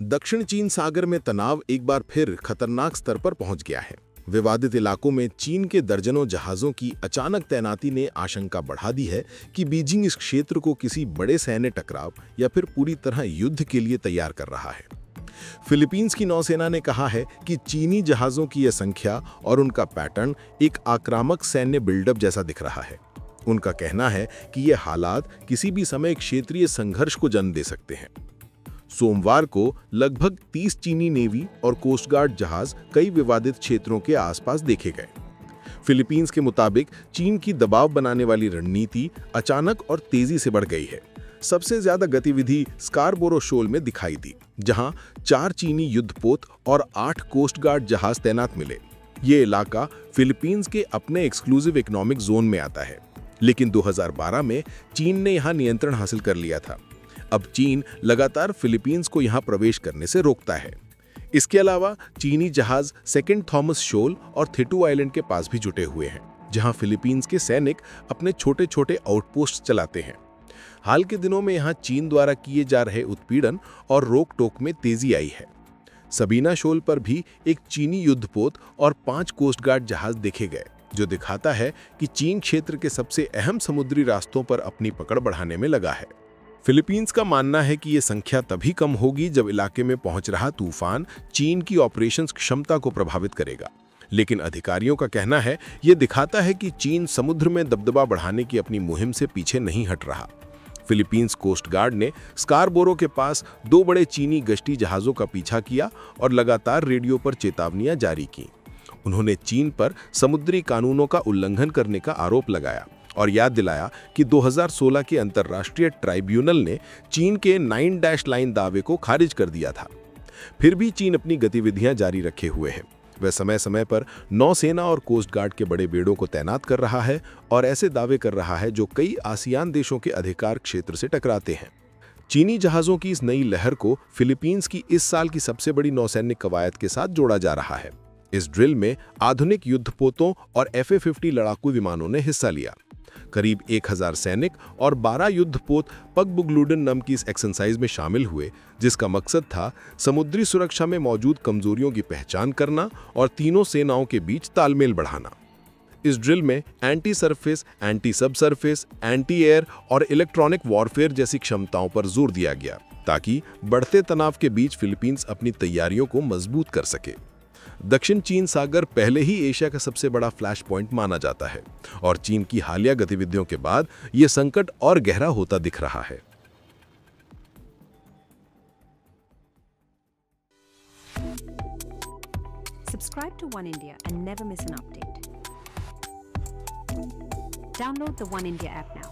दक्षिण चीन सागर में तनाव एक बार फिर खतरनाक स्तर पर पहुंच गया है। विवादित इलाकों में चीन के दर्जनों जहाजों की अचानक तैनाती ने आशंका बढ़ा दी है कि बीजिंग इस क्षेत्र को किसी बड़े सैन्य टकराव या फिर पूरी तरह युद्ध के लिए तैयार कर रहा है। फिलीपींस की नौसेना ने कहा है कि चीनी जहाजों की यह संख्या और उनका पैटर्न एक आक्रामक सैन्य बिल्डअप जैसा दिख रहा है। उनका कहना है कि ये हालात किसी भी समय क्षेत्रीय संघर्ष को जन्म दे सकते हैं। सोमवार को लगभग 30 चीनी नेवी और कोस्ट गार्ड जहाज कई विवादित क्षेत्रों के आसपास देखे गए। फिलीपींस के मुताबिक चीन की दबाव बनाने वाली रणनीति अचानक और तेजी से बढ़ गई है। सबसे ज्यादा गतिविधि स्कारबोरो शोल में दिखाई दी, जहां 4 चीनी युद्धपोत और 8 कोस्ट गार्ड जहाज तैनात मिले। ये इलाका फिलीपींस के अपने एक्सक्लूसिव इकोनॉमिक जोन में आता है, लेकिन 2012 में चीन ने यहां नियंत्रण हासिल कर लिया था। अब चीन लगातार फिलीपींस को यहां प्रवेश करने से रोकता है। इसके अलावा चीनी जहाज सेकेंड थॉमस शोल और थिटू आइलैंड के पास भी जुटे हुए हैं, जहां फिलीपींस के सैनिक अपने छोटे छोटे आउटपोस्ट चलाते हैं। हाल के दिनों में यहां चीन द्वारा किए जा रहे उत्पीड़न और रोक टोक में तेजी आई है। सबीना शोल पर भी एक चीनी युद्धपोत और 5 कोस्ट गार्ड जहाज देखे गए, जो दिखाता है कि चीन क्षेत्र के सबसे अहम समुद्री रास्तों पर अपनी पकड़ बढ़ाने में लगा है। फिलीपींस का मानना है कि ये संख्या तभी कम होगी जब इलाके में पहुंच रहा तूफान चीन की ऑपरेशंस क्षमता को प्रभावित करेगा। लेकिन अधिकारियों का कहना है ये दिखाता है कि चीन समुद्र में दबदबा बढ़ाने की अपनी मुहिम से पीछे नहीं हट रहा। फिलीपींस कोस्ट गार्ड ने स्कारबोरो के पास 2 बड़े चीनी गश्ती जहाजों का पीछा किया और लगातार रेडियो पर चेतावनियां जारी की। उन्होंने चीन पर समुद्री कानूनों का उल्लंघन करने का आरोप लगाया और याद दिलाया कि 2016 के अंतर्राष्ट्रीय ट्राइब्यूनल ने चीन के 9 डैश लाइन दावे को खारिज कर दिया था। फिर भी चीन अपनी गतिविधियां जारी रखे हुए है। वह समय समय पर नौसेना और कोस्ट गार्ड के बड़े बेड़ों को तैनात कर रहा है और ऐसे दावे कर रहा है जो कई आसियान देशों के अधिकार क्षेत्र से टकराते हैं। चीनी जहाजों की इस नई लहर को फिलीपींस की इस साल की सबसे बड़ी नौसैन्य कवायद के साथ जोड़ा जा रहा है। इस ड्रिल में आधुनिक युद्धपोतों और FA-50 लड़ाकू विमानों ने हिस्सा लिया। करीब 1000 सैनिक और 12 युद्धपोत पगबुगलूडन नाम की इस एक्सरसाइज में शामिल हुए, जिसका मकसद था समुद्री सुरक्षा में मौजूद कमजोरियों की पहचान करना और तीनों सेनाओं के बीच तालमेल बढ़ाना। इस ड्रिल में एंटी सरफेस, एंटी सब सरफेस, एंटी एयर और इलेक्ट्रॉनिक वॉरफेयर जैसी क्षमताओं पर जोर दिया गया, ताकि बढ़ते तनाव के बीच फिलीपींस अपनी तैयारियों को मजबूत कर सके। दक्षिण चीन सागर पहले ही एशिया का सबसे बड़ा फ्लैश पॉइंट माना जाता है और चीन की हालिया गतिविधियों के बाद यह संकट और गहरा होता दिख रहा है। Subscribe to One India and never miss an update. Download the One India app now.